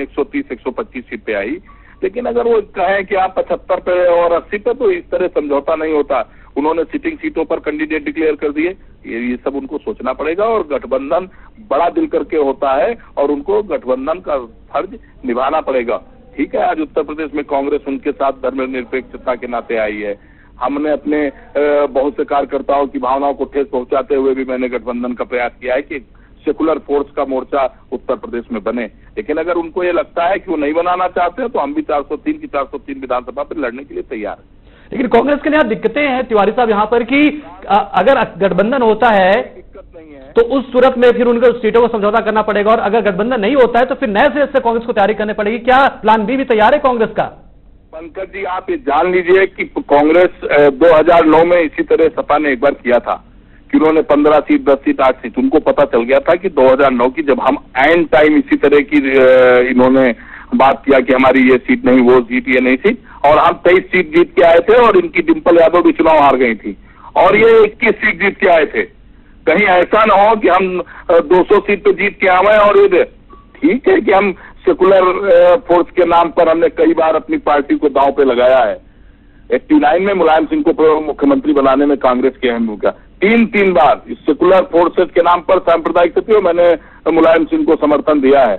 130 125 seat पे आई। लेकिन अगर वो कहें कि आप 75 पे और 80 पे, तो इस तरह समझौता नहीं होता। उन्होंने सिटिंग सीटों पर कैंडिडेट डिक्लेयर कर दिए। ये सब उनको सोचना पड़ेगा, और गठबंधन बड़ा दिल करके होता है और उनको गठबंधन का फर्ज निभाना पड़ेगा। ठीक है, आज उत्तर प्रदेश में कांग्रेस उनके साथ धर्मनिरपेक्षता के नाते आई है। हमने अपने बहुत से कार्यकर्ताओं की भावनाओं को ठेस पहुंचाते हुए भी मैंने गठबंधन का प्रयास किया है कि सेकुलर फोर्स का मोर्चा उत्तर प्रदेश में बने। लेकिन अगर उनको ये लगता है कि वो नहीं बनाना चाहते हैं, तो हम भी 403 की 403 विधानसभा पर लड़ने के लिए तैयार हैं। लेकिन कांग्रेस के लिए यहाँ दिक्कतें हैं तिवारी साहब यहाँ पर कि अगर गठबंधन होता है दिक्कत नहीं है, तो उस सूरत में फिर उनको सीटों को समझौता करना पड़ेगा, और अगर गठबंधन नहीं होता है तो फिर नए सिरे से कांग्रेस को तैयारी करनी पड़ेगी। क्या प्लान बी भी तैयार है कांग्रेस का? पंकज जी, आप ये जान लीजिए कि कांग्रेस 2009 में इसी तरह सपा ने एक बार किया था कि उन्होंने 15 सीट 10 सीट 8 सीट, उनको पता चल गया था कि 2009 की जब हम एंड टाइम इसी तरह की इन्होंने बात किया कि हमारी ये सीट नहीं, वो सीट, ये नहीं सीट, और हम 23 सीट जीत के आए थे और इनकी डिंपल यादव भी चुनाव हार गई थी, और ये 21 सीट जीत के आए थे। कहीं ऐसा ना हो कि हम 200 सीट पे जीत के आए। और ये ठीक है कि हम सेकुलर फोर्स के नाम पर हमने कई बार अपनी पार्टी को दांव पे लगाया है। 89 में मुलायम सिंह को मुख्यमंत्री बनाने में कांग्रेस की अहम भूमिका, तीन बार इस सेकुलर फोर्सेस के नाम पर सांप्रदायिक सत्ता मैंने मुलायम सिंह को समर्थन दिया है।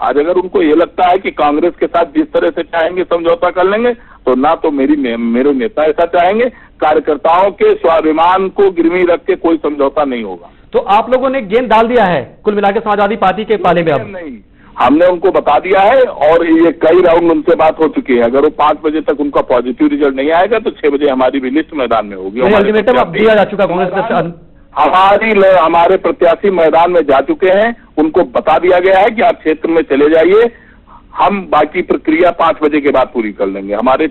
आज अगर उनको ये लगता है कि कांग्रेस के साथ जिस तरह से चाहेंगे समझौता कर लेंगे, तो ना तो मेरे नेता ऐसा चाहेंगे। कार्यकर्ताओं के स्वाभिमान को गिरवी रख के कोई समझौता नहीं होगा। तो आप लोगों ने गेंद डाल दिया है कुल मिलाकर समाजवादी पार्टी के पाले में? अब नहीं, हमने उनको बता दिया है, और ये कई राउंड उनसे बात हो चुकी है। अगर वो 5 बजे तक उनका पॉजिटिव रिजल्ट नहीं आएगा तो 6 बजे हमारी भी लिस्ट मैदान में होगी। अल्टीमेटम अब दिया जा चुका कांग्रेस? हमारे प्रत्याशी मैदान में जा चुके हैं, उनको बता दिया गया है कि आप क्षेत्र में चले जाइए, हम बाकी प्रक्रिया 5 बजे के बाद पूरी कर लेंगे। हमारे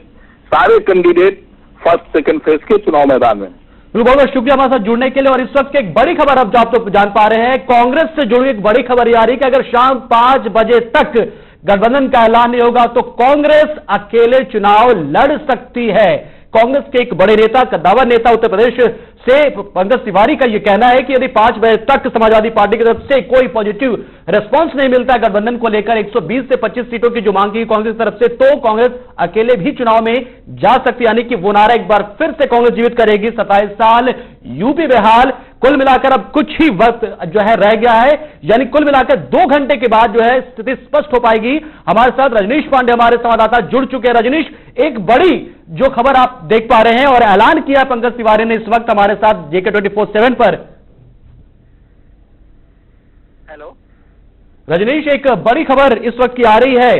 सारे कैंडिडेट फर्स्ट सेकंड फेज के चुनाव मैदान में। बहुत बहुत शुक्रिया हमारे साथ जुड़ने के लिए। और इस वक्त की एक बड़ी खबर अब आप तो जान पा रहे हैं, कांग्रेस से जुड़ी एक बड़ी खबर यह आ रही है कि अगर शाम 5 बजे तक गठबंधन का ऐलान नहीं होगा तो कांग्रेस अकेले चुनाव लड़ सकती है। कांग्रेस के एक बड़े नेता, कद्दावर नेता उत्तर प्रदेश से पंकज तिवारी का यह कहना है कि यदि 5 बजे तक समाजवादी पार्टी की तरफ से कोई पॉजिटिव रिस्पांस नहीं मिलता गठबंधन को लेकर 120 से 25 सीटों की जो मांग की कांग्रेस की तरफ से, तो कांग्रेस अकेले भी चुनाव में जा सकती है। यानी कि वो नारा एक बार फिर से कांग्रेस जीवित करेगी। 27 साल यूपी बेहाल, कुल मिलाकर अब कुछ ही वक्त जो है रह गया है, यानी कुल मिलाकर 2 घंटे के बाद जो है स्थिति स्पष्ट हो पाएगी। हमारे साथ रजनीश पांडे हमारे संवाददाता जुड़ चुके हैं। रजनीश, एक बड़ी जो खबर आप देख पा रहे हैं और ऐलान किया पंकज तिवारी ने इस वक्त हमारे साथ JK 24/7 पर। हेलो रजनीश, एक बड़ी खबर इस वक्त की आ रही है,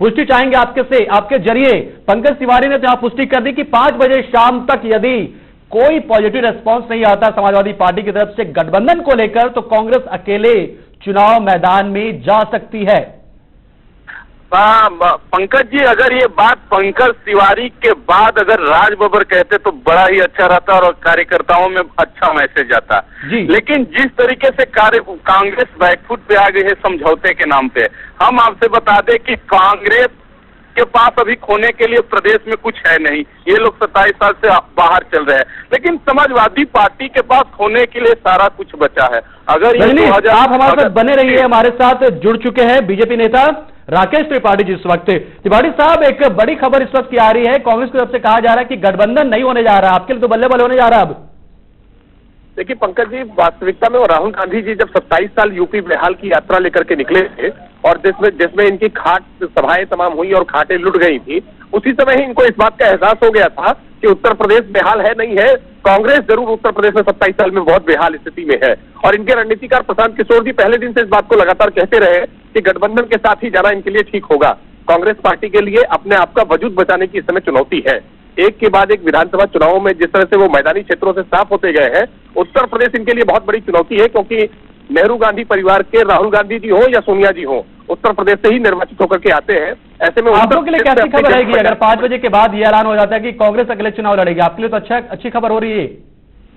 पुष्टि चाहेंगे आपके जरिए। पंकज तिवारी ने जहां पुष्टि कर दी कि 5 बजे शाम तक यदि कोई पॉजिटिव रेस्पॉन्स नहीं आता समाजवादी पार्टी की तरफ से गठबंधन को लेकर, तो कांग्रेस अकेले चुनाव मैदान में जा सकती है। पंकज जी, अगर ये बात पंकज तिवारी के बाद अगर राज बब्बर कहते तो बड़ा ही अच्छा रहता और कार्यकर्ताओं में अच्छा मैसेज आता। लेकिन जिस तरीके से कांग्रेस बैकफुट पे आ गई है समझौते के नाम पे, हम आपसे बता दें कि कांग्रेस के पास अभी खोने के लिए प्रदेश में कुछ है नहीं। ये लोग 27 साल से बाहर चल रहे हैं, लेकिन समाजवादी पार्टी के पास खोने के लिए सारा कुछ बचा है। अगर ये आप हमारे साथ बने रहिए, हमारे साथ जुड़ चुके हैं बीजेपी नेता राकेश त्रिपाठी जी इस वक्त। तिवारी साहब, एक बड़ी खबर इस वक्त की आ रही है, कांग्रेस की तरफ से कहा जा रहा है कि गठबंधन नहीं होने जा रहा, आपके लिए तो बल्ले बल्ले होने जा रहा है अब। देखिए पंकज जी, वास्तविकता में राहुल गांधी जी जब 27 साल यूपी बेहाल की यात्रा लेकर के निकले थे और जिसमें इनकी खाट सभाएं तमाम हुई और खाटें लुट गई थी, उसी समय ही इनको इस बात का एहसास हो गया था कि उत्तर प्रदेश बेहाल है नहीं है, कांग्रेस जरूर उत्तर प्रदेश में 27 साल में बहुत बेहाल स्थिति में है। और इनके रणनीतिकार प्रशांत किशोर जी पहले दिन से इस बात को लगातार कहते रहे कि गठबंधन के साथ ही जाना इनके लिए ठीक होगा। कांग्रेस पार्टी के लिए अपने आप का वजूद बचाने की इस समय चुनौती है। एक के बाद एक विधानसभा चुनावों में जिस तरह से वो मैदानी क्षेत्रों से साफ होते गए हैं, उत्तर प्रदेश इनके लिए बहुत बड़ी चुनौती है, क्योंकि नेहरू गांधी परिवार के राहुल गांधी जी हो या सोनिया जी हो, उत्तर प्रदेश से ही निर्वाचित होकर के आते हैं। ऐसे में आप लोगों के लिए कैसी खबर रहेगी अगर 5 बजे के बाद यह ऐलान हो जाता है कि कांग्रेस अगले चुनाव लड़ेगी? आपके लिए तो अच्छी खबर हो रही है।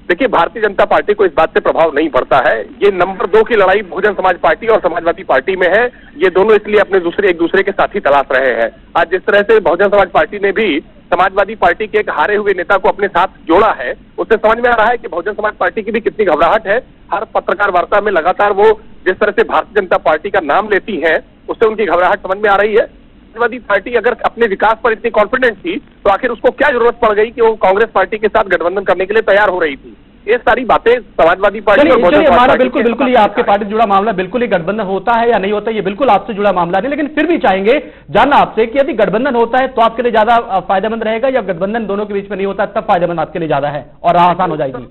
देखिए, भारतीय जनता पार्टी को इस बात से प्रभाव नहीं पड़ता है। ये नंबर 2 की लड़ाई बहुजन समाज पार्टी और समाजवादी पार्टी में है। ये दोनों इसलिए एक दूसरे के साथी तलाश रहे हैं। आज जिस तरह से बहुजन समाज पार्टी ने भी समाजवादी पार्टी के एक हारे हुए नेता को अपने साथ जोड़ा है, उससे समझ में आ रहा है कि बहुजन समाज पार्टी की भी कितनी घबराहट है। हर पत्रकार वार्ता में लगातार वो जिस तरह से भारतीय जनता पार्टी का नाम लेती है, उससे उनकी घबराहट समझ में आ रही है। समाजवादी पार्टी अगर अपने विकास पर इतनी कॉन्फिडेंट थी तो आखिर उसको क्या जरूरत पड़ गई कि वो कांग्रेस पार्टी के साथ गठबंधन करने के लिए तैयार हो रही थी। ये सारी बातें समाजवादी पार्टी और चलिए हमारा बिल्कुल ये आपके पार्टी से जुड़ा मामला, बिल्कुल ही गठबंधन होता है या नहीं होता, ये बिल्कुल आपसे जुड़ा मामला नहीं, लेकिन फिर भी चाहेंगे जानना आपसे कि यदि गठबंधन होता है तो आपके लिए ज्यादा फायदेमंद रहेगा या गठबंधन दोनों के बीच में नहीं होता तब फायदेमंद आपके लिए ज्यादा है और आसान हो जाएगी?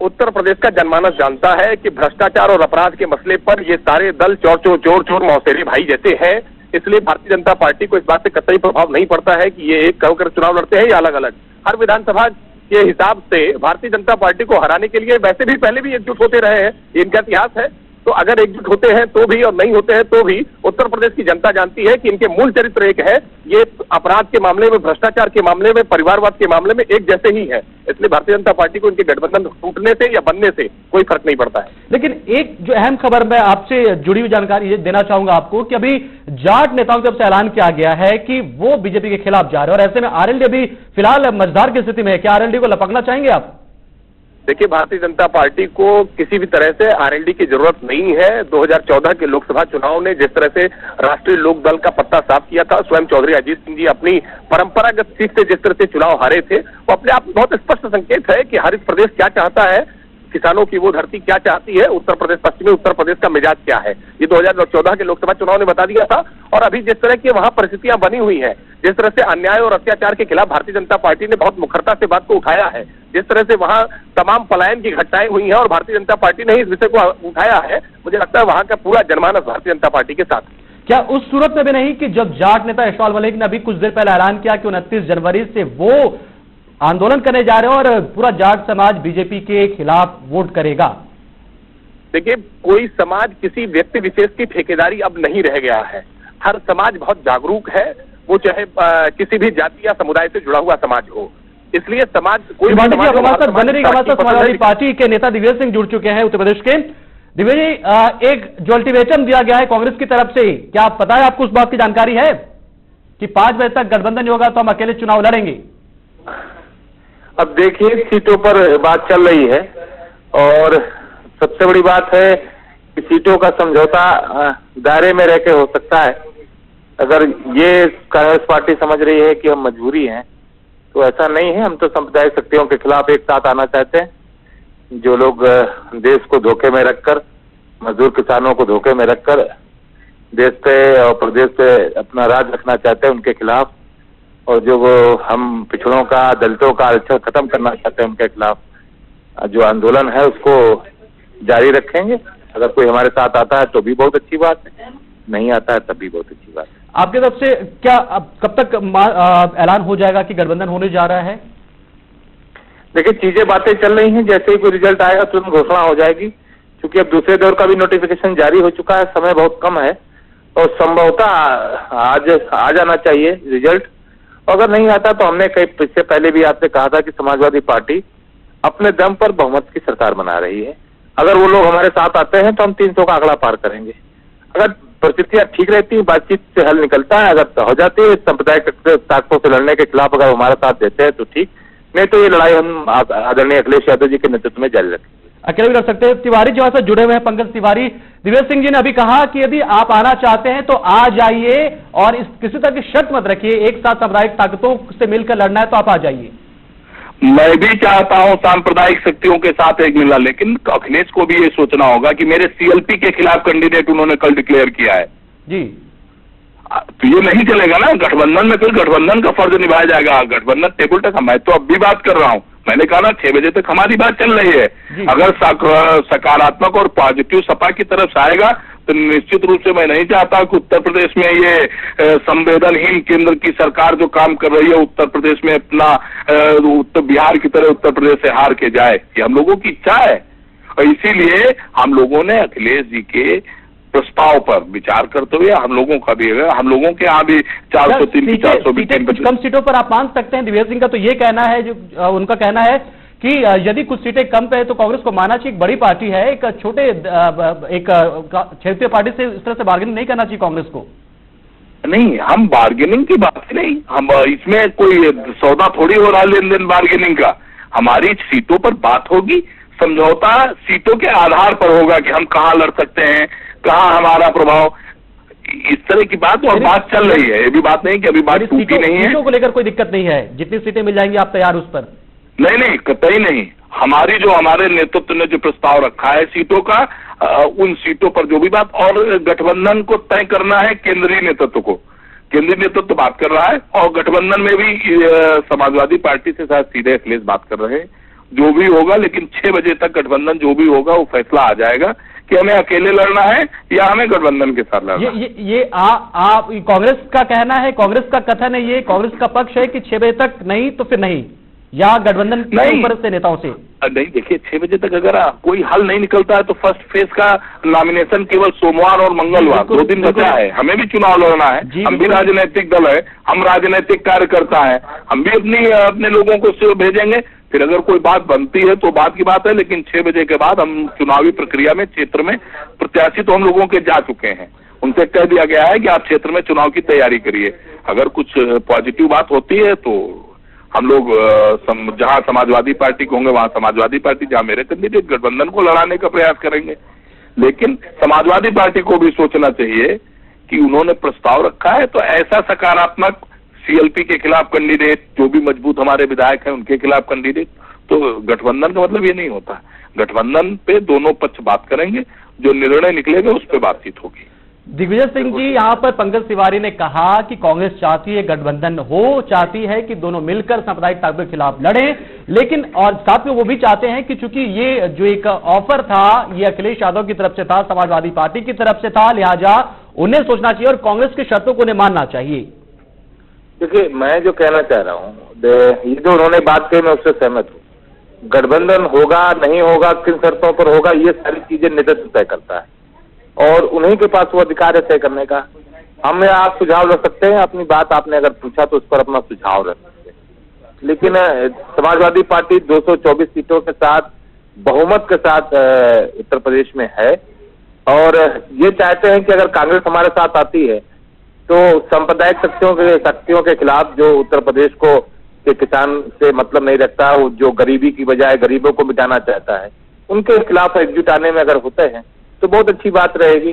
उत्तर प्रदेश का जनमानस जानता है कि भ्रष्टाचार और अपराध के मसले पर ये सारे दल चोर मौसेरे भाई जैसे हैं, इसलिए भारतीय जनता पार्टी को इस बात से कतई प्रभाव नहीं पड़ता है कि ये एक होकर चुनाव लड़ते हैं या अलग अलग। हर विधानसभा के हिसाब से भारतीय जनता पार्टी को हराने के लिए वैसे भी पहले भी एकजुट होते रहे हैं, इनका इतिहास है। तो अगर एकजुट होते हैं तो भी और नहीं होते हैं तो भी उत्तर प्रदेश की जनता जानती है कि इनके मूल चरित्र एक है, ये अपराध के मामले में, भ्रष्टाचार के मामले में, परिवारवाद के मामले में एक जैसे ही है। इसलिए भारतीय जनता पार्टी को इनके गठबंधन टूटने से या बनने से कोई फर्क नहीं पड़ता है। लेकिन एक जो अहम खबर मैं आपसे जुड़ी हुई जानकारी ये देना चाहूंगा आपको कि अभी जाट नेताओं की तरफ से ऐलान किया गया है कि वो बीजेपी के खिलाफ जा रहे हैं और ऐसे में आरएलडी अभी फिलहाल मझधार की स्थिति में है। क्या आरएलडी को लपकना चाहेंगे आप? देखिए, भारतीय जनता पार्टी को किसी भी तरह से आरएलडी की जरूरत नहीं है। 2014 के लोकसभा चुनाव ने जिस तरह से राष्ट्रीय लोक दल का पत्ता साफ किया था, स्वयं चौधरी अजीत सिंह जी अपनी परंपरागत सीट से जिस तरह से चुनाव हारे थे, वो अपने आप में बहुत स्पष्ट संकेत है कि हरित प्रदेश क्या चाहता है, किसानों की वो धरती क्या चाहती है, उत्तर प्रदेश, पश्चिमी उत्तर प्रदेश का मिजाज क्या है, ये 2014 के लोकसभा चुनाव ने बता दिया था। और अभी जिस तरह की वहां परिस्थितियां बनी हुई हैं, जिस तरह से अन्याय और अत्याचार के खिलाफ भारतीय जनता पार्टी ने बहुत मुखरता से बात को उठाया है, जिस तरह से वहां तमाम पलायन की घटनाएं हुई हैं और भारतीय जनता पार्टी ने इस विषय को उठाया है, मुझे लगता है वहां का पूरा जनमानस भारतीय जनता पार्टी के साथ। क्या उस सूरत में भी नहीं कि जब जाट नेता यशपाल मलिक ने अभी कुछ देर पहले ऐलान किया कि 29 जनवरी से वो आंदोलन करने जा रहे हैं और पूरा जाट समाज बीजेपी के खिलाफ वोट करेगा? देखिए, कोई समाज किसी व्यक्ति विशेष की ठेकेदारी अब नहीं रह गया है। हर समाज बहुत जागरूक है, वो चाहे किसी भी जाति या समुदाय से जुड़ा हुआ समाज हो। इसलिए समाज कोई समाजवादी पार्टी के नेता दिव्य सिंह जुड़ चुके हैं उत्तर प्रदेश के। दिव्य जी, एक जो अल्टीमेटम दिया गया है कांग्रेस की तरफ से, क्या आप पता है, आपको उस बात की जानकारी है कि 5 बजे तक गठबंधन नहीं होगा तो हम अकेले चुनाव लड़ेंगे? अब देखिए, सीटों पर बात चल रही है और सबसे बड़ी बात है कि सीटों का समझौता दायरे में रह के हो सकता है। अगर ये कांग्रेस पार्टी समझ रही है कि हम मजबूरी हैं तो ऐसा नहीं है। हम तो सांप्रदायिक शक्तियों के खिलाफ एक साथ आना चाहते हैं। जो लोग देश को धोखे में रखकर, मजदूर किसानों को धोखे में रखकर देश पे और प्रदेश पे अपना राज रखना चाहते हैं, उनके खिलाफ, और जो हम पिछड़ों का, दलितों का आरक्षण खत्म करना चाहते हैं, उनके खिलाफ जो आंदोलन है उसको जारी रखेंगे। अगर कोई हमारे साथ आता है तो भी बहुत अच्छी बात है, नहीं आता है तब भी बहुत अच्छी बात है। आपकी तरफ से क्या कब तक ऐलान हो जाएगा कि गठबंधन होने जा रहा है? देखिए, चीजें बातें चल रही हैं, जैसे ही कोई रिजल्ट आएगा तुरंत घोषणा हो जाएगी, क्योंकि अब दूसरे दौर का भी नोटिफिकेशन जारी हो चुका है, समय बहुत कम है और संभवतः आज आ जाना चाहिए रिजल्ट। अगर नहीं आता तो हमने कई इससे पहले भी आपसे कहा था कि समाजवादी पार्टी अपने दम पर बहुमत की सरकार बना रही है। अगर वो लोग हमारे साथ आते हैं तो हम 300 का आंकड़ा पार करेंगे। अगर परिस्थितियां ठीक रहती है, बातचीत से हल निकलता है, अगर हो जाती है सांप्रदायिक ताकतों से लड़ने के खिलाफ अगर हमारा साथ देते हैं तो ठीक, नहीं तो ये लड़ाई हम आदरणीय अखिलेश यादव जी के नेतृत्व में जारी रखेंगे। अकेले भी लड़ सकते हैं। तिवारी जो है जुड़े हुए हैं, पंकज तिवारी। दिव्य सिंह जी ने अभी कहा कि यदि आप आना चाहते हैं तो आ जाइए और इस किसी तरह की शर्त मत रखिए, एक साथ सांप्रदायिक ताकतों से मिलकर लड़ना है तो आप आ जाइए। मैं भी चाहता हूं सांप्रदायिक शक्तियों के साथ एक मिलना, लेकिन अखिलेश को भी ये सोचना होगा कि मेरे सीएलपी के खिलाफ कैंडिडेट उन्होंने कल डिक्लेयर किया है जी, तो ये नहीं चलेगा ना। गठबंधन में फिर गठबंधन का फर्ज निभाया जाएगा। गठबंधन टेबल तक, मैं तो अब भी बात कर रहा हूं, मैंने कहा ना 6 बजे तक हमारी बात चल रही है। अगर सकारात्मक और पॉजिटिव सपा की तरफ से आएगा तो निश्चित रूप से मैं नहीं चाहता कि उत्तर प्रदेश में ये संवेदनहीन केंद्र की सरकार जो काम कर रही है उत्तर प्रदेश में अपना उत्तर बिहार की तरह उत्तर प्रदेश से हार के जाए, ये हम लोगों की इच्छा है। और इसीलिए हम लोगों ने अखिलेश जी के प्रस्ताव पर विचार करते हुए हम लोगों का भी, हम लोगों के यहाँ भी 403 420 कुछ कम सीटों पर आप मान सकते हैं। दिव्य सिंह का तो ये कहना है, जो उनका कहना है कि यदि कुछ सीटें कम पे है तो कांग्रेस को मानना चाहिए, एक बड़ी पार्टी है, एक छोटे एक क्षेत्रीय पार्टी से इस तरह से बार्गेनिंग नहीं करना चाहिए कांग्रेस को। नहीं, हम बार्गेनिंग की बात नहीं, हम इसमें कोई सौदा थोड़ी हो रहा है लेन देन बार्गेनिंग का। हमारी सीटों पर बात होगी, समझौता सीटों के आधार पर होगा कि हम कहाँ लड़ सकते हैं, कहाँ हमारा प्रभाव। इस तरह की बात और बात चल रही है, ये भी बात नहीं कि अभी बात टूटी नहीं है। सीटों को लेकर कोई दिक्कत नहीं है, जितनी सीटें मिल जाएंगी आप तैयार उस पर? नहीं, कतई नहीं। हमारे नेतृत्व ने जो प्रस्ताव रखा है सीटों का, उन सीटों पर जो भी बात, और गठबंधन को तय करना है केंद्रीय नेतृत्व को। केंद्रीय नेतृत्व बात कर रहा है और गठबंधन में भी समाजवादी पार्टी से शायद सीधे अखिलेश बात कर रहे हैं। जो भी होगा, लेकिन 6 बजे तक गठबंधन जो भी होगा वो फैसला आ जाएगा कि हमें अकेले लड़ना है या हमें गठबंधन के साथ लड़ना है। ये आप कांग्रेस का कहना है, कांग्रेस का कथन है, ये कांग्रेस का पक्ष है कि 6 बजे तक नहीं तो फिर नहीं, या गठबंधन के ऊपर से नेताओं से? नहीं, देखिए 6 बजे तक अगर कोई हल नहीं निकलता है तो फर्स्ट फेज का नॉमिनेशन केवल सोमवार और मंगलवार 2 दिन बचा है। हमें भी चुनाव लड़ना है, हम भी राजनीतिक दल है, हम राजनीतिक कार्यकर्ता हैं, हम भी अपने लोगों को भेजेंगे। फिर अगर कोई बात बनती है तो बात की बात है, लेकिन 6 बजे के बाद हम चुनावी प्रक्रिया में क्षेत्र में प्रत्याशी तो हम लोगों के जा चुके हैं, उनसे कह दिया गया है कि आप क्षेत्र में चुनाव की तैयारी करिए। अगर कुछ पॉजिटिव बात होती है तो हम लोग जहां समाजवादी पार्टी को होंगे वहां समाजवादी पार्टी, जहां मेरे कैंडिडेट, गठबंधन को लड़ाने का प्रयास करेंगे। लेकिन समाजवादी पार्टी को भी सोचना चाहिए कि उन्होंने प्रस्ताव रखा है तो ऐसा सकारात्मक, सीएलपी के खिलाफ कैंडिडेट, जो भी मजबूत हमारे विधायक हैं उनके खिलाफ कैंडिडेट, तो गठबंधन का मतलब ये नहीं होता। गठबंधन पे दोनों पक्ष बात करेंगे, जो निर्णय निकलेगा उस पर बातचीत होगी। दिग्विजय सिंह जी, यहाँ पर पंकज तिवारी ने कहा कि कांग्रेस चाहती है गठबंधन हो, चाहती है कि दोनों मिलकर सांप्रदायिक ताकतों के खिलाफ लड़ें, लेकिन और साथ में वो भी चाहते हैं कि चूंकि ये जो एक ऑफर था ये अखिलेश यादव की तरफ से था, समाजवादी पार्टी की तरफ से था, लिहाजा उन्हें सोचना चाहिए और कांग्रेस की शर्तों को उन्हें मानना चाहिए। देखिए, मैं जो कहना चाह रहा हूँ, ये जो उन्होंने बात कही मैं उससे सहमत हूँ। गठबंधन होगा नहीं होगा, किन शर्तों पर होगा, ये सारी चीजें नेतृत्व तय करता है और उन्हीं के पास वो अधिकार है तय करने का। हम या आप सुझाव रख सकते हैं, अपनी बात आपने अगर पूछा तो उस पर अपना सुझाव रख सकते हैं। लेकिन समाजवादी पार्टी 224 सीटों के साथ बहुमत के साथ उत्तर प्रदेश में है और ये चाहते हैं कि अगर कांग्रेस हमारे साथ आती है तो सांप्रदायिक शक्तियों के खिलाफ, जो उत्तर प्रदेश को के किसान से मतलब नहीं रखता, जो गरीबी की बजाय गरीबों को मिटाना चाहता है, उनके खिलाफ एकजुट आने में अगर होते हैं तो बहुत अच्छी बात रहेगी।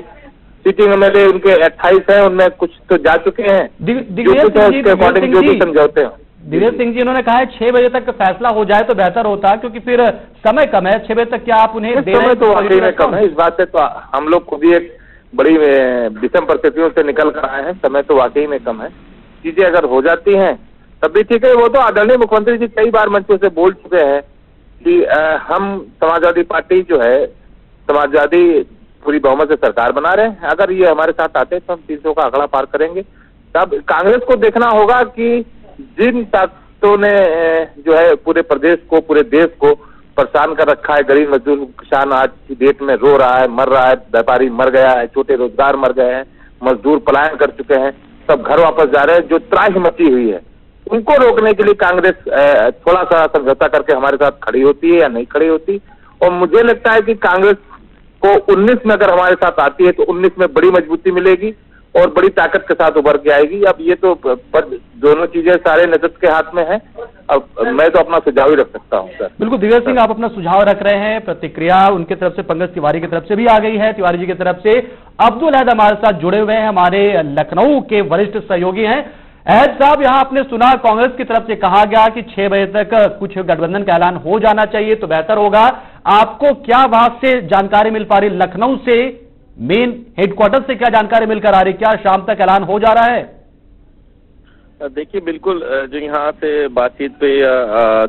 सिटिंग एमएलए उनके 28 हैं, उनमें कुछ तो जा चुके हैं, उसके अकॉर्डिंग जो भी समझौते हैं। दिग्विजय सिंह जी, उन्होंने कहा है 6 बजे तक फैसला हो जाए तो बेहतर होता है, क्योंकि फिर समय कम है। 6 बजे तक क्या आप उन्हें दे रहे हैं? समय तो वाकई में कम है, इस बात से तो हम लोग खुद ही एक बड़ी विषम परिस्थितियों से निकल कर आए हैं। समय तो वाकई में कम है, चीजें अगर हो जाती हैं तब भी ठीक है। वो तो आदरणीय मुख्यमंत्री जी कई बार मंचों से बोल चुके हैं कि हम समाजवादी पार्टी जो है, समाजवादी पूरी बहुमत से सरकार बना रहे हैं, अगर ये हमारे साथ आते तो हम 300 का आंकड़ा पार करेंगे। तब कांग्रेस को देखना होगा कि जिन ताकतों ने जो है पूरे प्रदेश को, पूरे देश को परेशान कर रखा है, गरीब मजदूर किसान आज की डेट में रो रहा है, मर रहा है, व्यापारी मर गया है, छोटे रोजगार मर गए हैं, मजदूर पलायन कर चुके हैं, सब घर वापस जा रहे हैं, जो त्राही मची हुई है, उनको रोकने के लिए कांग्रेस थोड़ा सा समझौता करके हमारे साथ खड़ी होती है या नहीं खड़ी होती। और मुझे लगता है कि कांग्रेस को 19 में अगर हमारे साथ आती है तो 19 में बड़ी मजबूती मिलेगी और बड़ी ताकत के साथ उभर के आएगी। अब ये तो दोनों चीजें सारे नेतृत्व के हाथ में है। अब मैं तो अपना सुझाव ही रख सकता हूँ सर। बिल्कुल दिग्विजय सिंह, आप अपना सुझाव रख रहे हैं, प्रतिक्रिया उनकी तरफ से पंकज तिवारी की तरफ से भी आ गई है। तिवारी जी की तरफ से अब्दुल अहद हमारे साथ जुड़े हुए हैं, हमारे लखनऊ के वरिष्ठ सहयोगी हैं। अहद साहब, यहाँ आपने सुना कांग्रेस की तरफ से कहा गया कि 6 बजे तक कुछ गठबंधन का ऐलान हो जाना चाहिए तो बेहतर होगा। आपको क्या वहां से जानकारी मिल पा रही, लखनऊ से मेन हेडक्वार्टर से क्या जानकारी मिलकर आ रही, क्या शाम तक ऐलान हो जा रहा है? देखिए, बिल्कुल जो यहाँ से बातचीत पे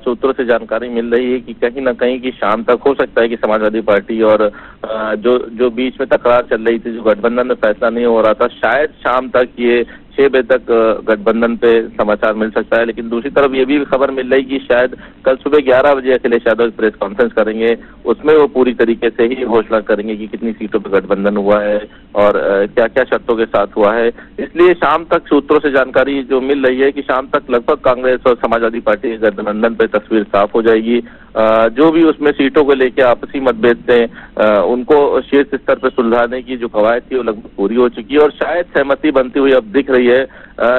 सूत्रों से जानकारी मिल रही है कि कहीं ना कहीं कि शाम तक हो सकता है कि समाजवादी पार्टी और जो बीच में तकरार चल रही थी, जो गठबंधन में फैसला नहीं हो रहा था, शायद शाम तक ये 6 बजे तक गठबंधन पे समाचार मिल सकता है। लेकिन दूसरी तरफ ये भी खबर मिल रही कि शायद कल सुबह 11 बजे अखिलेश यादव प्रेस कॉन्फ्रेंस करेंगे, उसमें वो पूरी तरीके से ही घोषणा करेंगे कि कितनी सीटों पर गठबंधन हुआ है और क्या क्या शर्तों के साथ हुआ है। इसलिए शाम तक सूत्रों से जानकारी जो मिल रही है कि शाम तक लगभग कांग्रेस और समाजवादी पार्टी के गठबंधन पे तस्वीर साफ हो जाएगी। जो भी उसमें सीटों को लेकर आपसी मतभेद थे उनको शीर्ष स्तर पर सुलझाने की जो कवायद थी वो लगभग पूरी हो चुकी है और शायद सहमति बनती हुई अब दिख रही है।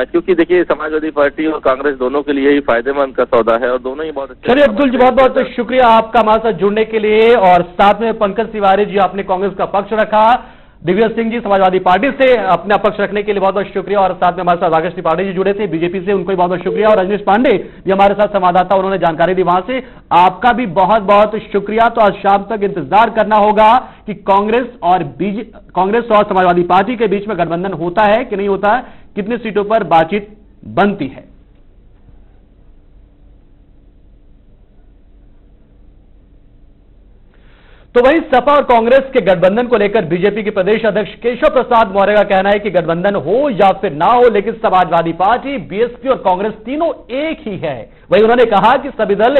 क्योंकि देखिए, समाजवादी पार्टी और कांग्रेस दोनों के लिए ही फायदेमंद का सौदा है और दोनों ही बहुत अच्छे। चलिए अब्दुल जी, बहुत बहुत शुक्रिया आपका हमारे साथ जुड़ने के लिए। और साथ में पंकज तिवारी जी, आपने कांग्रेस का पक्ष रखा। दिव्य सिंह जी समाजवादी पार्टी से अपना पक्ष रखने के लिए बहुत बहुत शुक्रिया, और साथ में हमारे साथ राकेश त्रिपाठी जी जुड़े थे बीजेपी से, उनको भी बहुत बहुत शुक्रिया, और रजनीश पांडे भी हमारे साथ संवाददाता, उन्होंने जानकारी दी वहां से, आपका भी बहुत बहुत शुक्रिया। तो आज शाम तक इंतजार करना होगा कि कांग्रेस और समाजवादी पार्टी के बीच में गठबंधन होता है कि नहीं होता है, कितनी सीटों पर बातचीत बनती है। तो वहीं सपा और कांग्रेस के गठबंधन को लेकर बीजेपी के प्रदेश अध्यक्ष केशव प्रसाद मौर्य का कहना है कि गठबंधन हो या फिर ना हो, लेकिन समाजवादी पार्टी, बीएसपी और कांग्रेस तीनों एक ही है। वहीं उन्होंने कहा कि सभी दल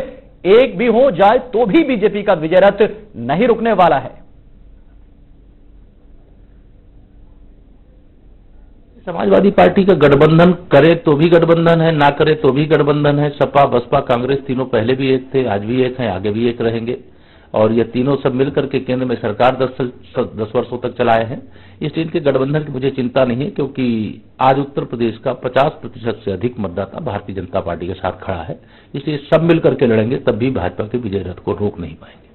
एक भी हो जाए तो भी बीजेपी का विजय रथ नहीं रुकने वाला है। समाजवादी पार्टी का गठबंधन करे तो भी गठबंधन है, ना करे तो भी गठबंधन है। सपा, बसपा, कांग्रेस तीनों पहले भी एक थे, आज भी एक हैं, आगे भी एक रहेंगे, और ये तीनों सब मिलकर के केंद्र में सरकार 10 वर्षों तक चलाए हैं। इसलिए इनके गठबंधन की मुझे चिंता नहीं है, क्योंकि आज उत्तर प्रदेश का 50% से अधिक मतदाता भारतीय जनता पार्टी के साथ खड़ा है। इसलिए सब मिलकर के लड़ेंगे, तब भी भाजपा के विजय रथ को रोक नहीं पाएंगे।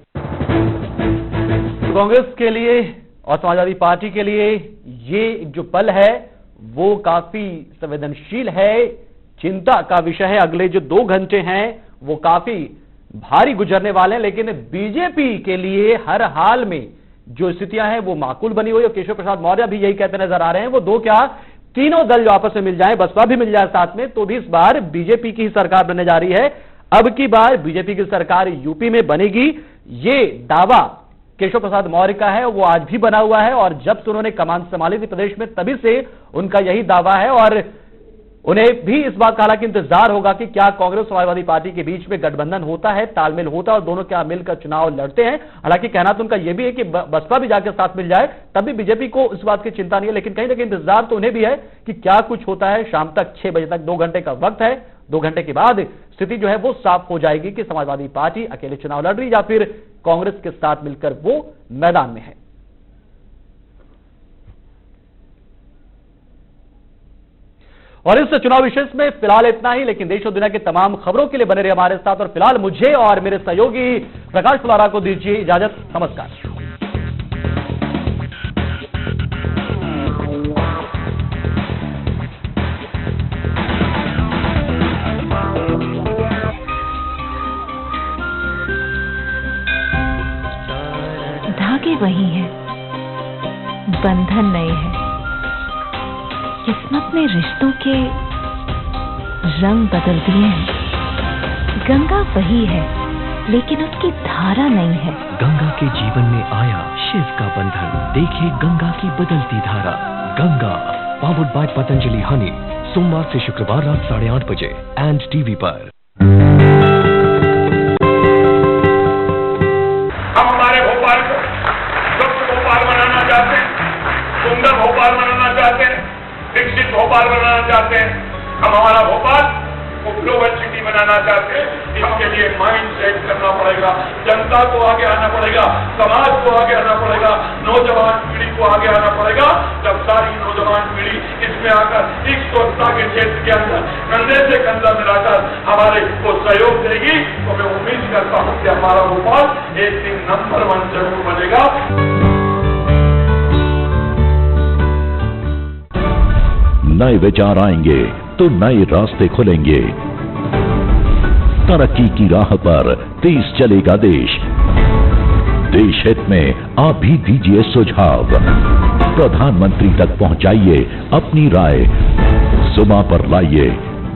कांग्रेस के लिए और समाजवादी पार्टी के लिए ये जो पल है वो काफी संवेदनशील है, चिंता का विषय है। अगले जो 2 घंटे हैं वो काफी भारी गुजरने वाले हैं, लेकिन बीजेपी के लिए हर हाल में जो स्थितियां हैं वो माकूल बनी हुई है। केशव प्रसाद मौर्य भी यही कहते नजर आ रहे हैं, वो 2 क्या 3 दल जो आपस में मिल जाए, बसपा भी मिल जाए साथ में, तो भी इस बार बीजेपी की ही सरकार बनने जा रही है। अब की बार बीजेपी की सरकार यूपी में बनेगी, ये दावा केशव प्रसाद मौर्य का है, वो आज भी बना हुआ है, और जब से उन्होंने कमान संभाली थी प्रदेश में तभी से उनका यही दावा है। और उन्हें भी इस बात का हालांकि इंतजार होगा कि क्या कांग्रेस समाजवादी पार्टी के बीच में गठबंधन होता है, तालमेल होता है, और दोनों क्या मिलकर चुनाव लड़ते हैं। हालांकि कहना तो उनका यह भी है कि बसपा भी जाकर साथ मिल जाए तब भी बीजेपी को इस बात की चिंता नहीं है, लेकिन कहीं ना कहीं इंतजार तो उन्हें भी है कि क्या कुछ होता है। शाम तक 6 बजे तक 2 घंटे का वक्त है, 2 घंटे के बाद स्थिति जो है वो साफ हो जाएगी कि समाजवादी पार्टी अकेले चुनाव लड़ रही या फिर कांग्रेस के साथ मिलकर वो मैदान में है। और इस चुनाव विशेष में फिलहाल इतना ही, लेकिन देश और दुनिया की तमाम खबरों के लिए बने रहे हमारे साथ। और फिलहाल मुझे और मेरे सहयोगी प्रकाश फुलारा को दीजिए इजाजत। नमस्कार। धागे वही हैं, बंधन नए हैं, किस्मत ने रिश्तों के रंग बदल दिए हैं। गंगा वही है, लेकिन उसकी धारा नहीं है। गंगा के जीवन में आया शिव का बंधन, देखिए गंगा की बदलती धारा। गंगा पावर्ड बाय पतंजलि हनी, सोमवार से शुक्रवार रात 8:30 बजे एंड टीवी पर। हम हमारे भोपाल को स्वच्छ भोपाल बनाना चाहते हैं, सुंदर भोपाल बनाना चाहते हैं, विकसित भोपाल बनाना चाहते हैं। हम हमारा भोपाल को ग्लोबल सिटी बनाना चाहते हैं। इसके लिए माइंड सेट करना पड़ेगा, जनता को आगे आना पड़ेगा, समाज को आगे आना पड़ेगा, नौजवान पीढ़ी को आगे आना पड़ेगा। जब सारी नौजवान पीढ़ी इसमें आकर एक स्वच्छता के क्षेत्र के अंदर कंधे से कंधा मिलाकर हमारे को सहयोग देगी, तो मैं उम्मीद करता हूँ कि हमारा भोपाल एक दिन नंबर 1 जरूर बनेगा। नए विचार आएंगे तो नए रास्ते खुलेंगे। तरक्की की राह पर तेज चलेगा देश। देश हित में आप भी दीजिए सुझाव, प्रधानमंत्री तक पहुंचाइए अपनी राय, सुमा पर लाइए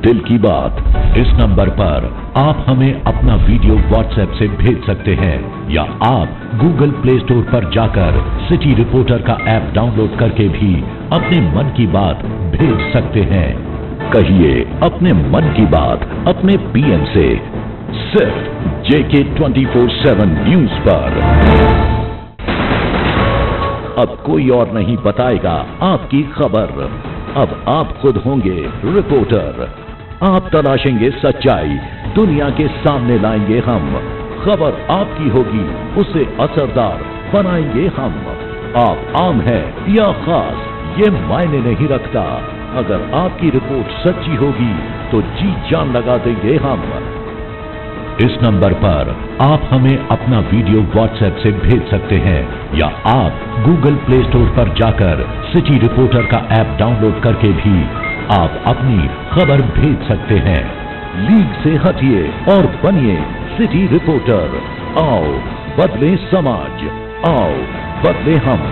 दिल की बात। इस नंबर पर आप हमें अपना वीडियो व्हाट्सएप से भेज सकते हैं, या आप गूगल प्ले स्टोर पर जाकर सिटी रिपोर्टर का ऐप डाउनलोड करके भी अपने मन की बात भेज सकते हैं। कहिए अपने मन की बात अपने पीएम से, सिर्फ JK 24/7 न्यूज पर। अब कोई और नहीं बताएगा आपकी खबर, अब आप खुद होंगे रिपोर्टर। आप तलाशेंगे सच्चाई, दुनिया के सामने लाएंगे हम। खबर आपकी होगी, उसे असरदार बनाएंगे हम। आप आम है या खास, ये मायने नहीं रखता। अगर आपकी रिपोर्ट सच्ची होगी तो जी जान लगा देंगे हम। इस नंबर पर आप हमें अपना वीडियो व्हाट्सएप से भेज सकते हैं या आप गूगल प्ले स्टोर पर जाकर सिटी रिपोर्टर का ऐप डाउनलोड करके भी आप अपनी खबर भेज सकते हैं। लीग से हटिए और बनिए सिटी रिपोर्टर। आओ बदले समाज, आओ बदले हम।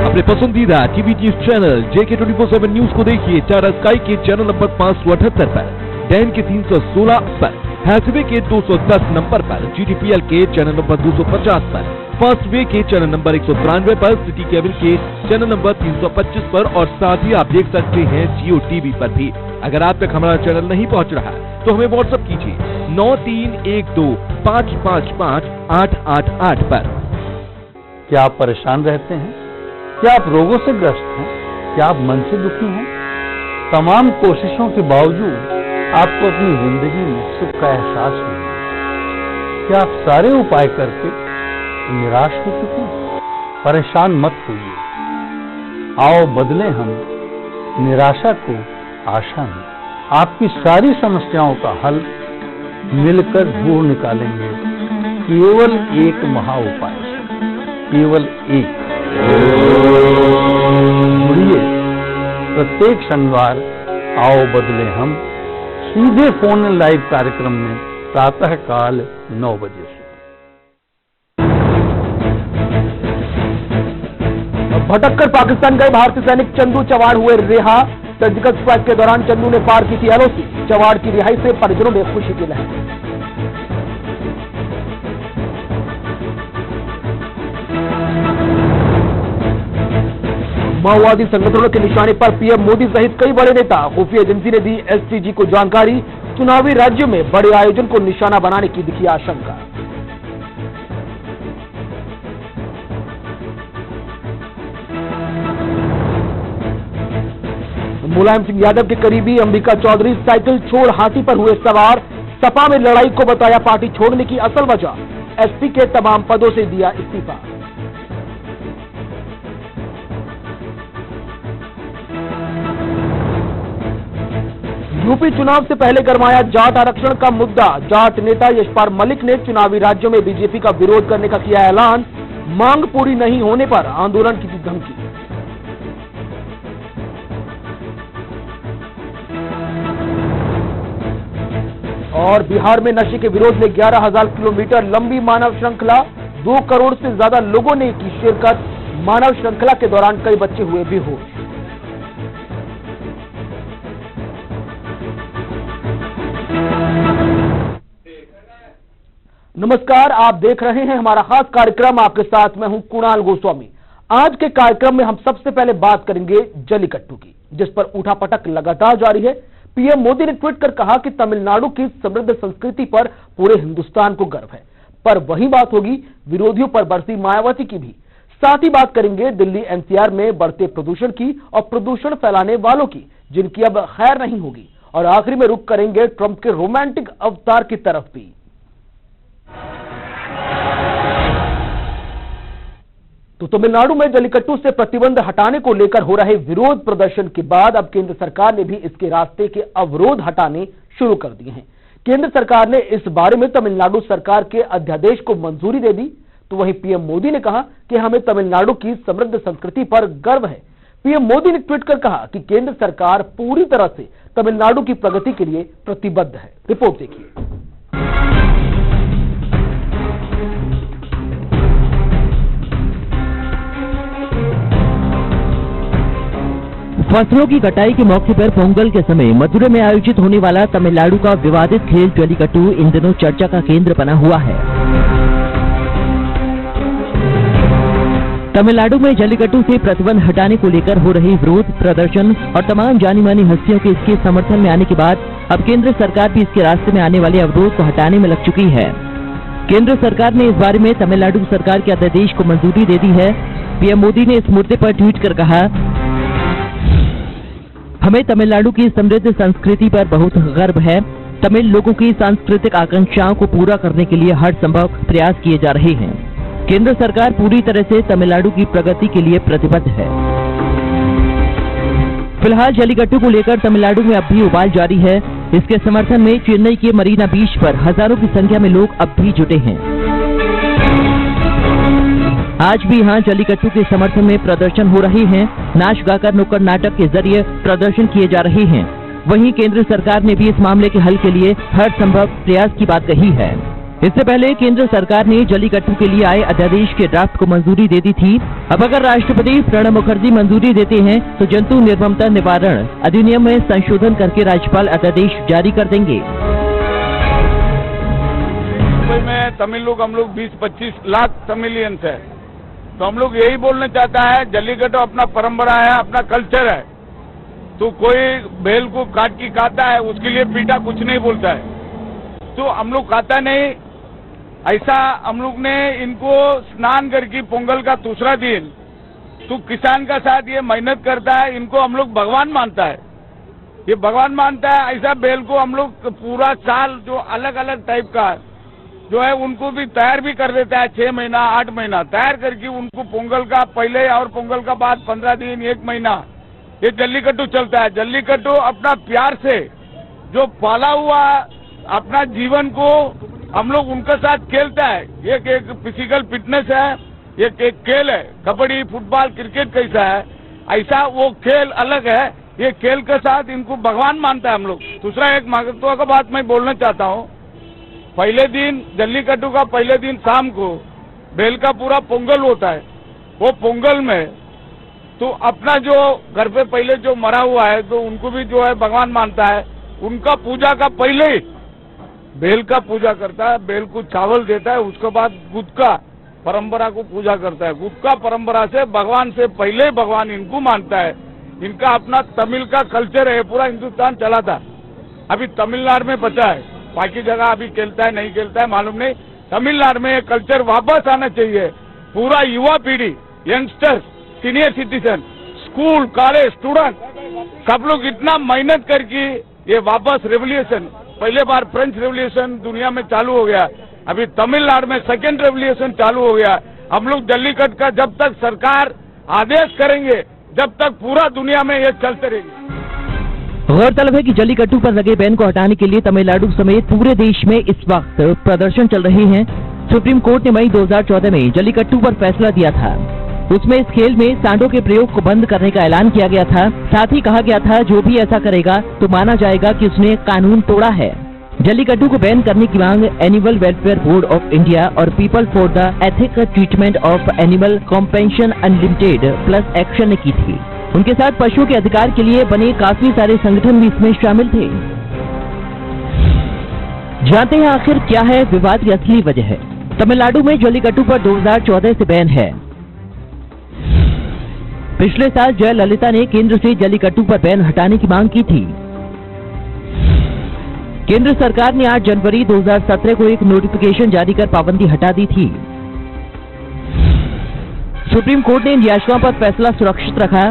अपने पसंदीदा TV news channel JK 24/7 news को देखिए टाटा स्काई के चैनल नंबर 578 पर, डैन के 316 पर, हैथवे के 210 नंबर पर, GTPL के चैनल नंबर 250 पर, फर्स्ट वे के चैनल नंबर 193 पर, सिटी केबल के चैनल नंबर 325 पर और साथ ही आप देख सकते हैं जियो टीवी पर भी। अगर आप तक हमारा चैनल नहीं पहुंच रहा तो हमें व्हाट्सएप कीजिए 9312555888 पर। क्या आप परेशान रहते हैं? क्या आप रोगों से ग्रस्त हैं? क्या आप मन से दुखी हैं? तमाम कोशिशों के बावजूद आपको अपनी जिंदगी में सुख का एहसास नहीं है? क्या आप सारे उपाय करके निराश हो चुके हैं? परेशान मत होइए, आओ बदले हम निराशा को आशा में। आपकी सारी समस्याओं का हल मिलकर ढूंढ निकालेंगे केवल एक महा उपाय से, केवल एक। जुड़िए प्रत्येक शनिवार आओ बदले हम सीधे फोन लाइव कार्यक्रम में प्रातः काल 9 बजे से। भटककर पाकिस्तान गए भारतीय सैनिक चंदू चवाड़ हुए रिहा। सर्जिकल स्ट्राइक के दौरान चंदू ने पार की थी LOC। चवाड़ की रिहाई से परिजनों ने खुशी की लहर। माओवादी संगठनों के निशाने पर PM मोदी सहित कई बड़े नेता। खुफिया एजेंसी ने दी STG को जानकारी। चुनावी राज्यों में बड़े आयोजन को निशाना बनाने की दिखी आशंका। मुलायम सिंह यादव के करीबी अंबिका चौधरी साइकिल छोड़ हाथी पर हुए सवार। सपा में लड़ाई को बताया पार्टी छोड़ने की असल वजह। SP के तमाम पदों से दिया इस्तीफा। यूपी चुनाव से पहले गरमाया जाट आरक्षण का मुद्दा। जाट नेता यशपाल मलिक ने चुनावी राज्यों में बीजेपी का विरोध करने का किया ऐलान। मांग पूरी नहीं होने पर आंदोलन की दी धमकी। और बिहार में नशे के विरोध में 11,000 किलोमीटर लंबी मानव श्रृंखला। 2 करोड़ से ज्यादा लोगों ने की शिरकत। मानव श्रृंखला के दौरान कई बच्चे हुए बेहोश। नमस्कार, आप देख रहे हैं हमारा खास कार्यक्रम। आपके साथ मैं हूं कुणाल गोस्वामी। आज के कार्यक्रम में हम सबसे पहले बात करेंगे जल्लीकट्टू की, जिस पर उठापटक लगातार जारी है। PM मोदी ने ट्वीट कर कहा कि तमिलनाडु की समृद्ध संस्कृति पर पूरे हिंदुस्तान को गर्व है। पर वही बात होगी विरोधियों पर बरसी मायावती की भी। साथ ही बात करेंगे दिल्ली NCR में बढ़ते प्रदूषण की और प्रदूषण फैलाने वालों की, जिनकी अब खैर नहीं होगी। और आखिरी में रुख करेंगे ट्रंप के रोमांटिक अवतार की तरफ भी। तो तमिलनाडु में जल्लीकट्टू से प्रतिबंध हटाने को लेकर हो रहे विरोध प्रदर्शन के बाद अब केंद्र सरकार ने भी इसके रास्ते के अवरोध हटाने शुरू कर दिए हैं। केंद्र सरकार ने इस बारे में तमिलनाडु सरकार के अध्यादेश को मंजूरी दे दी। तो वहीं PM मोदी ने कहा कि हमें तमिलनाडु की समृद्ध संस्कृति पर गर्व है। PM मोदी ने ट्वीट कर कहा कि केंद्र सरकार पूरी तरह से तमिलनाडु की प्रगति के लिए प्रतिबद्ध है। रिपोर्ट देखिए। फसलों की कटाई के मौके पर पोंगल के समय मथुरा में आयोजित होने वाला तमिलनाडु का विवादित खेल जल्लीकट्टू इन दिनों चर्चा का केंद्र बना हुआ है। तमिलनाडु में जल्लीकट्टू से प्रतिबंध हटाने को लेकर हो रही विरोध प्रदर्शन और तमाम जानी मानी हस्तियों के इसके समर्थन में आने के बाद अब केंद्र सरकार भी इसके रास्ते में आने वाले अवरोध को हटाने में लग चुकी है। केंद्र सरकार ने इस बारे में तमिलनाडु सरकार के अध्यादेश को मंजूरी दे दी है। PM मोदी ने इस मुद्दे पर ट्वीट कर कहा, हमें तमिलनाडु की समृद्ध संस्कृति पर बहुत गर्व है। तमिल लोगों की सांस्कृतिक आकांक्षाओं को पूरा करने के लिए हर संभव प्रयास किए जा रहे हैं। केंद्र सरकार पूरी तरह से तमिलनाडु की प्रगति के लिए प्रतिबद्ध है। फिलहाल जल्लीकट्टू को लेकर तमिलनाडु में अब भी उबाल जारी है। इसके समर्थन में चेन्नई के मरीना बीच पर हजारों की संख्या में लोग अब भी जुटे हैं। आज भी यहाँ जल्लीकट्टू के समर्थन में प्रदर्शन हो रहे हैं। नाच गाकर नुक्कड़ नाटक के जरिए प्रदर्शन किए जा रहे हैं। वहीं केंद्र सरकार ने भी इस मामले के हल के लिए हर संभव प्रयास की बात कही है। इससे पहले केंद्र सरकार ने जल्लीकट्टू के लिए आए अध्यादेश के ड्राफ्ट को मंजूरी दे दी थी। अब अगर राष्ट्रपति प्रणब मुखर्जी मंजूरी देते हैं तो जंतु निर्ममता निवारण अधिनियम में संशोधन करके राज्यपाल अध्यादेश जारी कर देंगे। मुंबई में तमिल लोग हम लोग 20-25 लाख तमिलियंस है, तो हम लोग यही बोलना चाहता है जल्लीकट्टू अपना परंपरा है, अपना कल्चर है। तो कोई बैल को काट के खाता है उसके लिए पीटा कुछ नहीं बोलता है, तो हम लोग खाता नहीं। ऐसा हम लोग ने इनको स्नान करके पोंगल का दूसरा दिन तो किसान का साथ ये मेहनत करता है, इनको हम लोग भगवान मानता है, ये भगवान मानता है। ऐसा बैल को हम लोग पूरा साल जो अलग अलग टाइप का जो है उनको भी तैयार भी कर देता है, 6 महीना 8 महीना तैयार करके उनको पोंगल का पहले और पोंगल का बाद 15 दिन 1 महीना ये जल्लीकट्टू चलता है। जल्लीकट्टू अपना प्यार से जो पाला हुआ अपना जीवन को हम लोग उनके साथ खेलता है। ये एक फिजिकल फिटनेस है, ये एक खेल है। कबड्डी फुटबॉल क्रिकेट कैसा है ऐसा वो खेल अलग है। ये खेल के साथ इनको भगवान मानता है हम लोग। दूसरा एक महत्व का बात मैं बोलना चाहता हूँ, पहले दिन जल्लीकट्टू का पहले दिन शाम को बैल का पूरा पोंगल होता है। वो पोंगल में तो अपना जो घर पे पहले जो मरा हुआ है तो उनको भी जो है भगवान मानता है। उनका पूजा का पहले ही बैल का पूजा करता है, बैल को चावल देता है, उसके बाद गुटका परंपरा को पूजा करता है। गुटका परंपरा से भगवान से पहले भगवान इनको मानता है। इनका अपना तमिल का कल्चर है, पूरा हिंदुस्तान चला था, अभी तमिलनाडु में बचा है, बाकी जगह अभी खेलता है नहीं खेलता है मालूम नहीं। तमिलनाडु में ये कल्चर वापस आना चाहिए। पूरा युवा पीढ़ी, youngsters, senior citizen, school college student सब लोग इतना मेहनत करके ये वापस रेवोल्यूशन, पहले बार फ्रेंच रेवोल्यूशन दुनिया में चालू हो गया, अभी तमिलनाडु में सेकेंड रेवोल्यूशन चालू हो गया। हम लोग जल्लीकट्टू का जब तक सरकार आदेश करेंगे जब तक पूरा दुनिया में ये चलते रहेंगे। गौरतलब है कि जल्लीकट्टू पर लगे बैन को हटाने के लिए तमिलनाडु समेत पूरे देश में इस वक्त प्रदर्शन चल रहे हैं। सुप्रीम कोर्ट ने मई 2014 में जल्लीकट्टू पर फैसला दिया था। उसमें इस खेल में सांडों के प्रयोग को बंद करने का ऐलान किया गया था। साथ ही कहा गया था जो भी ऐसा करेगा तो माना जाएगा कि उसने कानून तोड़ा है। जल्लीकट्टू को बैन करने की मांग animal welfare board of India और people for the ethic treatment of animal compassion unlimited plus action ने की थी। उनके साथ पशुओं के अधिकार के लिए बने काफी सारे संगठन भी इसमें शामिल थे। जानते हैं आखिर क्या है विवाद की असली वजह। तमिलनाडु में जल्लीकट्टू पर 2014 से बैन है। पिछले साल जयललिता ने केंद्र से जल्लीकट्टू पर बैन हटाने की मांग की थी। केंद्र सरकार ने 8 जनवरी 2017 को एक नोटिफिकेशन जारी कर पाबंदी हटा दी थी। सुप्रीम कोर्ट ने इन याचिकाओं पर फैसला सुरक्षित रखा।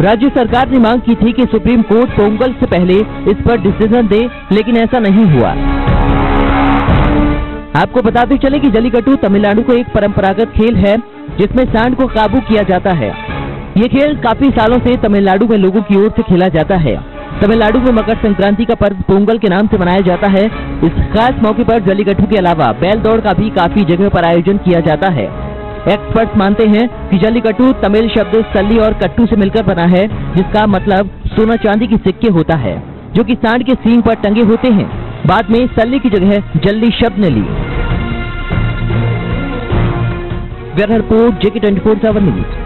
राज्य सरकार ने मांग की थी कि सुप्रीम कोर्ट पोंगल से पहले इस पर डिसीजन दे, लेकिन ऐसा नहीं हुआ। आपको बताते चले कि जल्लीकट्टू तमिलनाडु का एक परंपरागत खेल है जिसमें सांड को काबू किया जाता है। ये खेल काफी सालों से तमिलनाडु में लोगों की ओर से खेला जाता है। तमिलनाडु में मकर संक्रांति का पर्व पोंगल के नाम से मनाया जाता है। इस खास मौके पर जल्लीकट्टू के अलावा बैल दौड़ का भी काफी जगह पर आयोजन किया जाता है। एक्सपर्ट्स मानते हैं कि जल्लीकट्टू तमिल शब्द सल्ली और कट्टू से मिलकर बना है, जिसका मतलब सोना चांदी की सिक्के होता है, जो कि सांड के सींग पर टंगे होते हैं। बाद में सल्ली की जगह जल्ली शब्द ने ली। ब्यूरो रिपोर्ट जेके 24/7 न्यूज।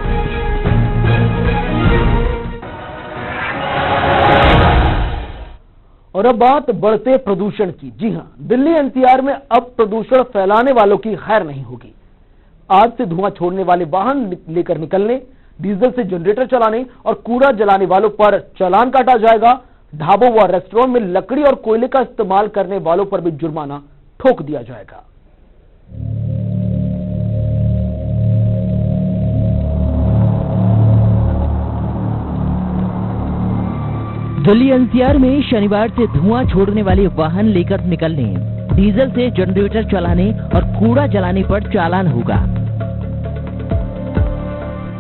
और अब बात बढ़ते प्रदूषण की। जी हां, दिल्ली एनसीआर में अब प्रदूषण फैलाने वालों की खैर नहीं होगी। आज से धुआं छोड़ने वाले वाहन लेकर निकलने, डीजल से जनरेटर चलाने और कूड़ा जलाने वालों पर चालान काटा जाएगा। ढाबों व रेस्टोरेंट में लकड़ी और कोयले का इस्तेमाल करने वालों पर भी जुर्माना ठोक दिया जाएगा। दिल्ली एनसीआर में शनिवार से धुआं छोड़ने वाले वाहन लेकर निकलने, डीजल से जनरेटर चलाने और कूड़ा जलाने पर चालान होगा।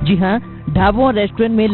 जी हां, ढाबों और रेस्टोरेंट में